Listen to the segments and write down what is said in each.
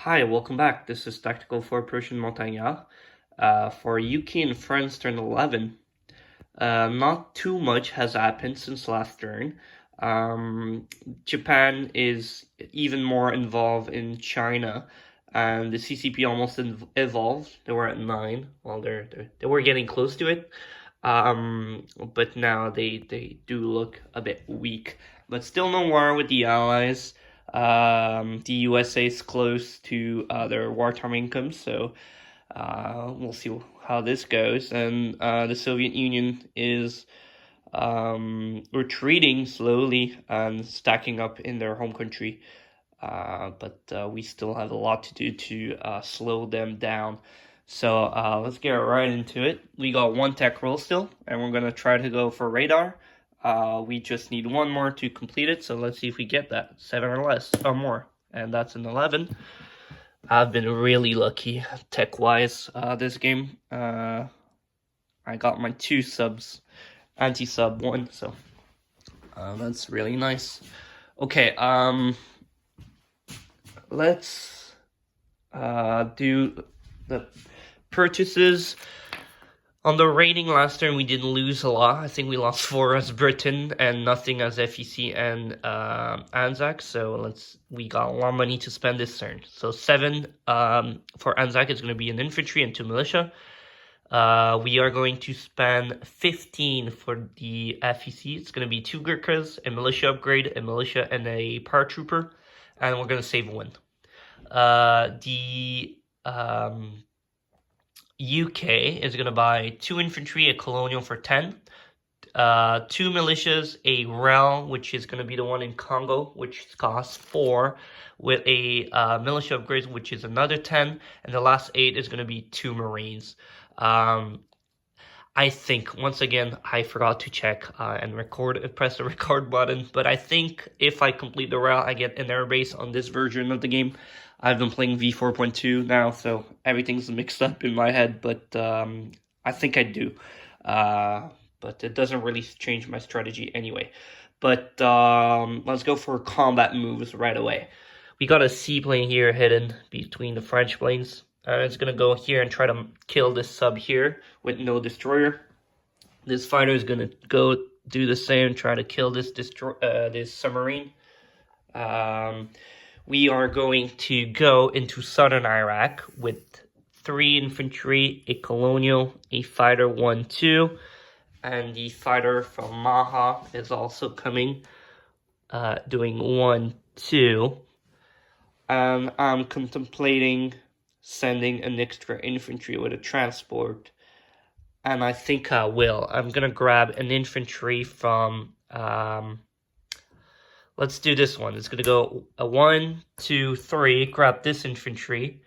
Hi, welcome back. This is Tactical for Persian Montagnards. For UK and France turn 11. Not too much has happened since last turn. Japan is even more involved in China, and the CCP almost evolved. They were at 9. Well, they were getting close to it. But now they do look a bit weak. But still no war with the Allies. The USA is close to their wartime income, so we'll see how this goes. And the Soviet Union is retreating slowly and stacking up in their home country. But we still have a lot to do to slow them down. So let's get right into it. We got one tech roll still, and we're gonna try to go for radar. We just need one more to complete it, so let's see if we get that. 7 or less, or more. And that's an 11. I've been really lucky tech-wise this game. I got my 2 subs, anti-sub 1, so that's really nice. Okay, let's do the purchases. On the rating last turn, we didn't lose a lot. I think we lost 4 as Britain and nothing as FEC and Anzac. So we got a lot of money to spend this turn. So 7 for Anzac is going to be an infantry and 2 militia. We are going to spend 15 for the FEC. It's going to be 2 Gurkhas, a militia upgrade, a militia, and a paratrooper. And we're going to save 1. The UK is going to buy 2 infantry, a colonial for 10, 2 militias, a REL, which is going to be the one in Congo, which costs 4, with a militia upgrade, which is another 10, and the last 8 is going to be 2 Marines. I think, once again, I forgot to check and press the record button, but I think if I complete the REL, I get an air base on this version of the game. I've been playing V4.2 now, so everything's mixed up in my head, but I think I do. But it doesn't really change my strategy anyway. But let's go for combat moves right away. We got a seaplane here hidden between the French planes. It's going to go here and try to kill this sub here with no destroyer. This fighter is going to go do the same, try to kill this submarine. We are going to go into southern Iraq with 3 infantry, a colonial, a fighter 1-2, and the fighter from Maha is also coming, doing 1-2. And I'm contemplating sending an extra infantry with a transport, and I think I will. I'm gonna grab an infantry from let's do this one. It's going to go a 1, 2, 3. Grab this infantry.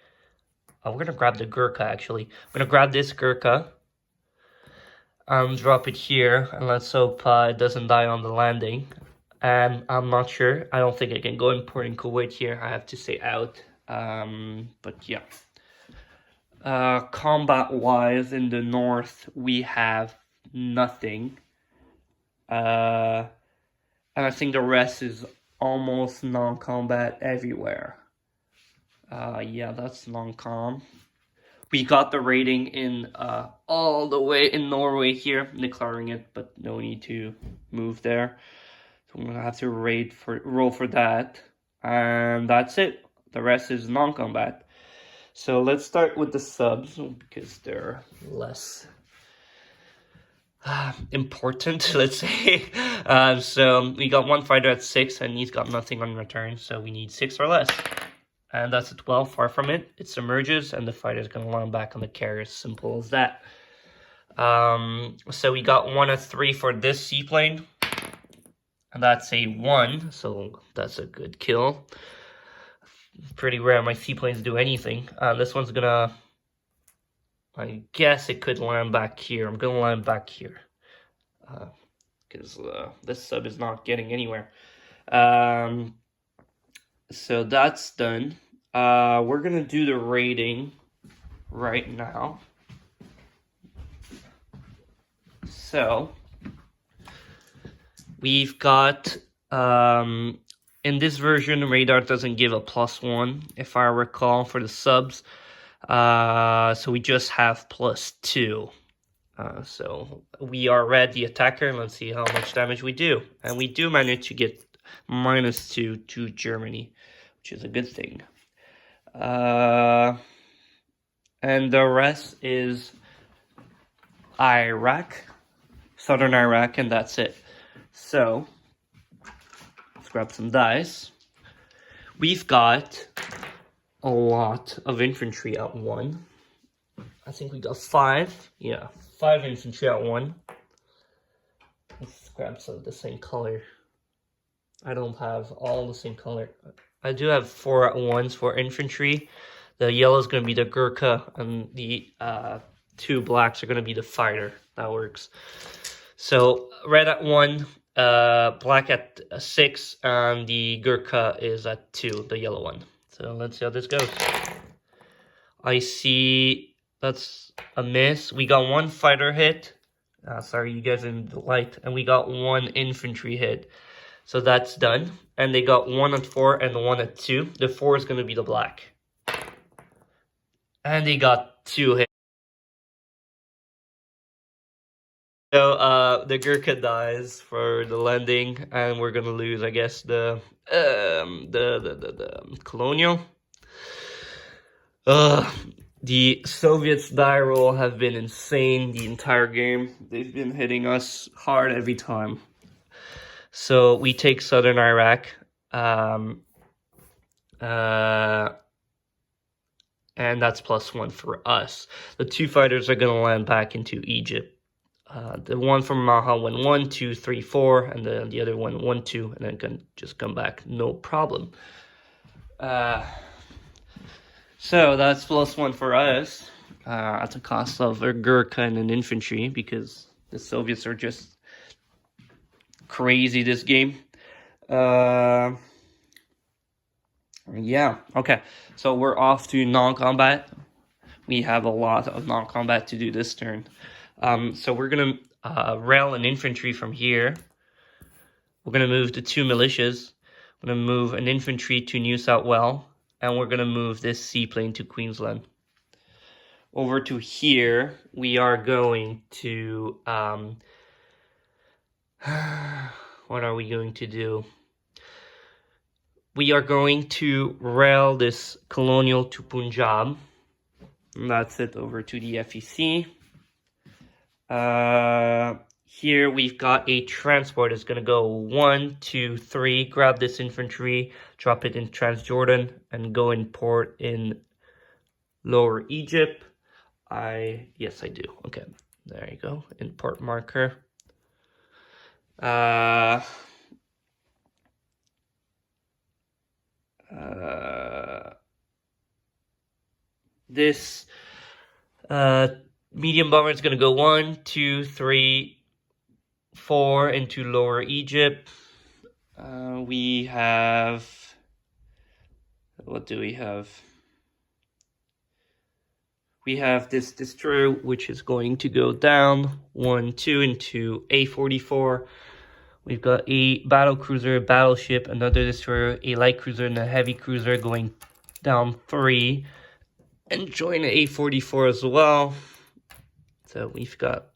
We're going to grab the Gurkha, actually. I'm going to grab this Gurkha. Drop it here. And let's hope it doesn't die on the landing. And I'm not sure. I don't think I can go import in Kuwait here. I have to say out. But yeah. Combat-wise, in the north, we have nothing. And I think the rest is almost non-combat everywhere. Yeah, that's non-com. We got the rating in all the way in Norway here, declaring it, but no need to move there. So I'm gonna have to roll for that, and that's it. The rest is non-combat. So let's start with the subs because they're less important, let's say. So we got 1 fighter at 6, and he's got nothing on return, so we need 6 or less. And that's a 12, far from it. It submerges, and the fighter's going to land back on the carrier. Simple as that. So we got 1 at 3 for this seaplane. And that's a 1, so that's a good kill. Pretty rare my seaplanes do anything. This one's going to... I guess it could land back here. I'm going to land back here. Because this sub is not getting anywhere. So that's done. We're going to do the rating right now. So we've got in this version, radar doesn't give a +1, if I recall, for the subs. So we just have +2. So we are red, the attacker. Let's see how much damage we do. And we do manage to get -2 to Germany, which is a good thing. And the rest is Iraq, southern Iraq, and that's it. So let's grab some dice. We've got a lot of infantry at 1. I think we got 5. Yeah, 5 infantry at 1. Let's grab some of the same color. I don't have all the same color. I do have 4 at once for infantry. The yellow is going to be the Gurkha, and the 2 blacks are going to be the fighter. That works. So red at 1, black at 6, and the Gurkha is at 2, the yellow one. So let's see how this goes. I see that's a miss. We got 1 fighter hit. Sorry, you guys in the light. And we got 1 infantry hit. So that's done. And they got 1 at 4 and 1 at 2. The 4 is going to be the black. And they got 2 hits. So the Gurkha dies for the landing, and we're gonna lose, I guess, the colonial. The Soviets' die roll have been insane the entire game. They've been hitting us hard every time. So we take southern Iraq. And that's +1 for us. The 2 fighters are going to land back into Egypt. The one from Maha went 1, 2, 3, 4, and then the other one 1, 2, and then can just come back, no problem. So that's +1 for us at the cost of a Gurkha and an infantry, because the Soviets are just crazy this game. Yeah, okay. So we're off to non-combat. We have a lot of non-combat to do this turn. So we're going to rail an infantry from here. We're going to move the 2 militias. We're going to move an infantry to New South Wales. And we're going to move this seaplane to Queensland. Over to here, we are going to... what are we going to do? We are going to rail this colonial to Punjab. And that's it, over to the FEC. Here we've got a transport. It's going to go 1, 2, 3. Grab this infantry, drop it in Transjordan, and go in port in Lower Egypt. Yes, I do. Okay, there you go. In port marker. This medium bomber is going to go 1, 2, 3, 4 into Lower Egypt. We have... What do we have? We have this destroyer, which is going to go down 1, 2 into A44. We've got a battle cruiser, a battleship, another destroyer, a light cruiser, and a heavy cruiser going down 3. And join the A44 as well. So we've got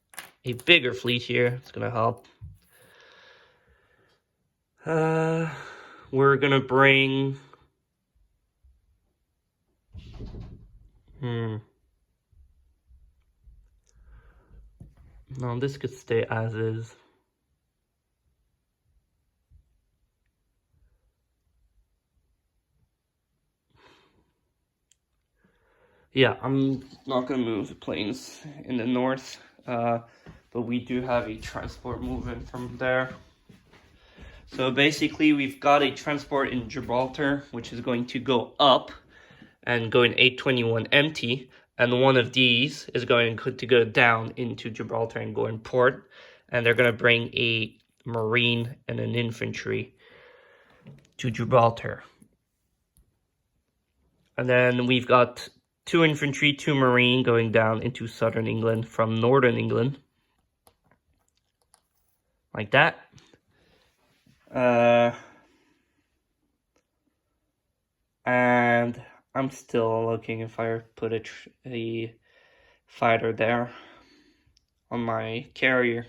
a bigger fleet here. It's going to help. We're going to bring... No, this could stay as is. Yeah, I'm not going to move the planes in the north, but we do have a transport moving from there. So basically, we've got a transport in Gibraltar, which is going to go up and go in 821 empty, and one of these is going to go down into Gibraltar and go in port, and they're going to bring a marine and an infantry to Gibraltar. And then we've got 2 infantry, 2 marine going down into southern England from northern England. Like that. And I'm still looking if I put a fighter there on my carrier.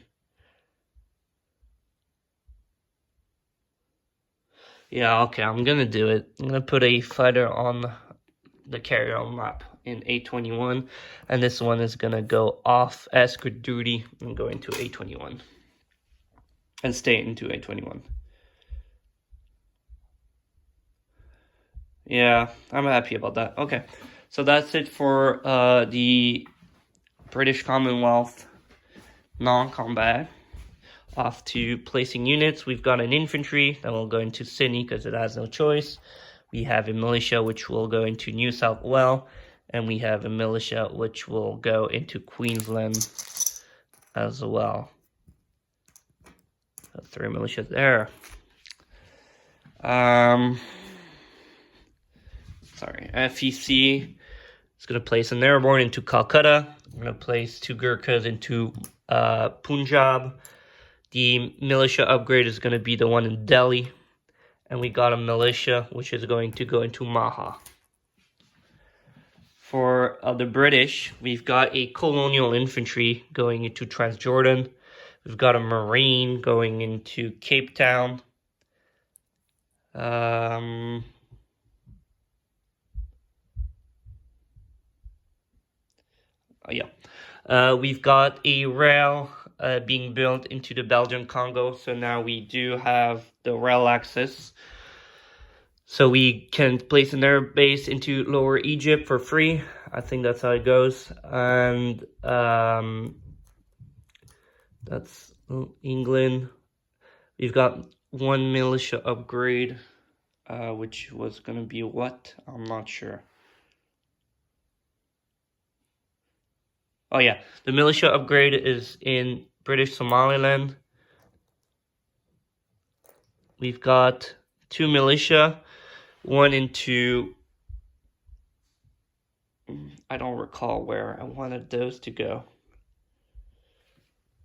Yeah, okay, I'm gonna do it. I'm gonna put a fighter on the carrier on map in A21, and this one is gonna go off escort duty and go into A21 and stay into A21. Yeah, I'm happy about that. Okay, so that's it for the British Commonwealth non-combat. Off to placing units. We've got an infantry that will go into Sydney because it has no choice. We have a militia which will go into New South Wales, and we have a militia which will go into Queensland as well. So 3 militias there. Sorry, FEC is going to place an airborne into Calcutta. I'm going to place 2 Gurkhas into Punjab. The militia upgrade is going to be the one in Delhi. And we got a militia which is going to go into Maha. For the British, we've got a colonial infantry going into Transjordan. We've got a marine going into Cape Town. We've got a rail being built into the Belgian Congo. So now we do have the rail access. So we can place an air base into Lower Egypt for free. I think that's how it goes. And that's England. We've got 1 militia upgrade, which was going to be what? I'm not sure. Oh yeah, the militia upgrade is in British Somaliland. We've got 2 militia, 1 into, I don't recall where I wanted those to go.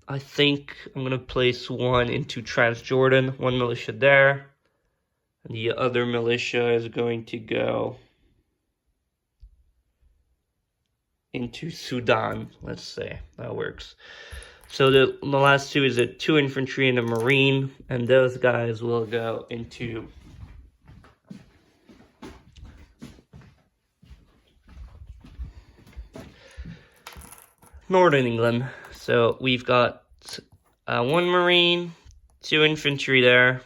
I think I'm going to place 1 into Transjordan, 1 militia there. And the other militia is going to go into Sudan, let's say. That works. So the last 2 is a 2 infantry and a marine, and those guys will go into Northern England. So we've got 1 marine, 2 infantry there,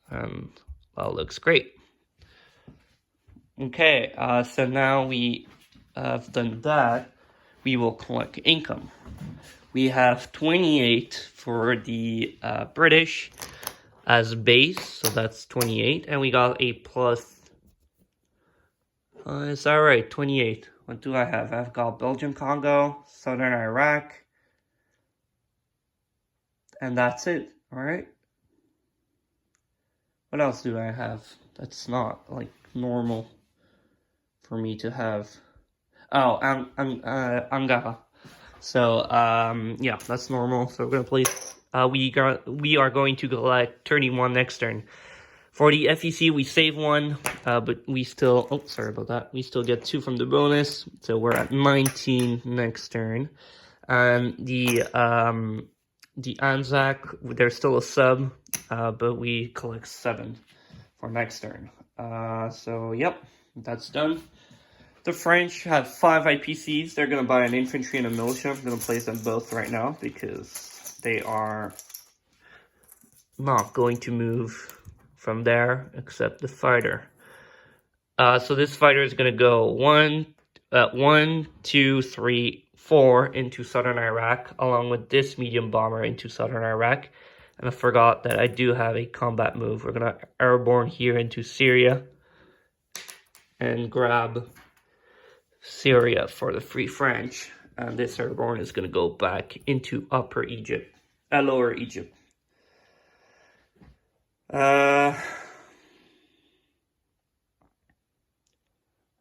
and that looks great. Okay, so now we have done that. We will collect income. We have 28 for the British as base, so that's 28, and we got a plus. Is that right? 28. What do I have? I've got Belgian Congo, Southern Iraq, and that's it. All right. What else do I have? That's not like normal for me to have. Oh, Angara. So yeah, that's normal. So we're gonna place. We are going to collect 31 next turn. For the FEC, we save 1, but we still. Oh, sorry about that. We still get 2 from the bonus, so we're at 19 next turn. And the Anzac, there's still a sub, but we collect 7 for next turn. So yep, that's done. The French have 5 IPCs. They're going to buy an infantry and a militia. I'm going to place them both right now because they are not going to move from there except the fighter. So this fighter is going to go 1, 2, 3, 4 into southern Iraq, along with this medium bomber into southern Iraq. And I forgot that I do have a combat move. We're going to airborne here into Syria and grab Syria for the Free French, and this airborne is going to go back into Lower Egypt. And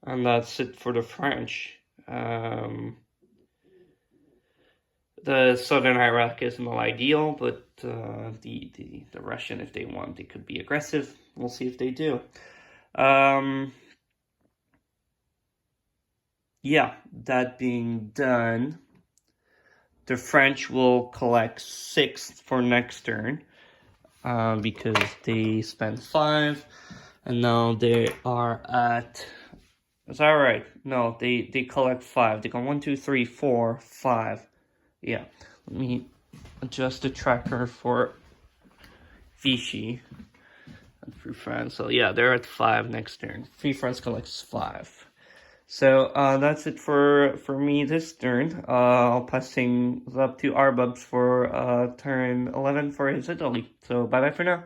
that's it for the French. The southern Iraq is not ideal, but the Russian, if they want, they could be aggressive. We'll see if they do. yeah, that being done, the French will collect 6 for next turn, because they spent 5, and now they are at. Is that right? No, they collect 5. They go 1, 2, 3, 4, 5. Yeah, let me adjust the tracker for Vichy and Free France. So yeah, they're at 5 next turn. Free France collects 5. So that's it for me this turn. I'll pass things up to Arbubs for turn 11 for his Italy. So bye bye for now.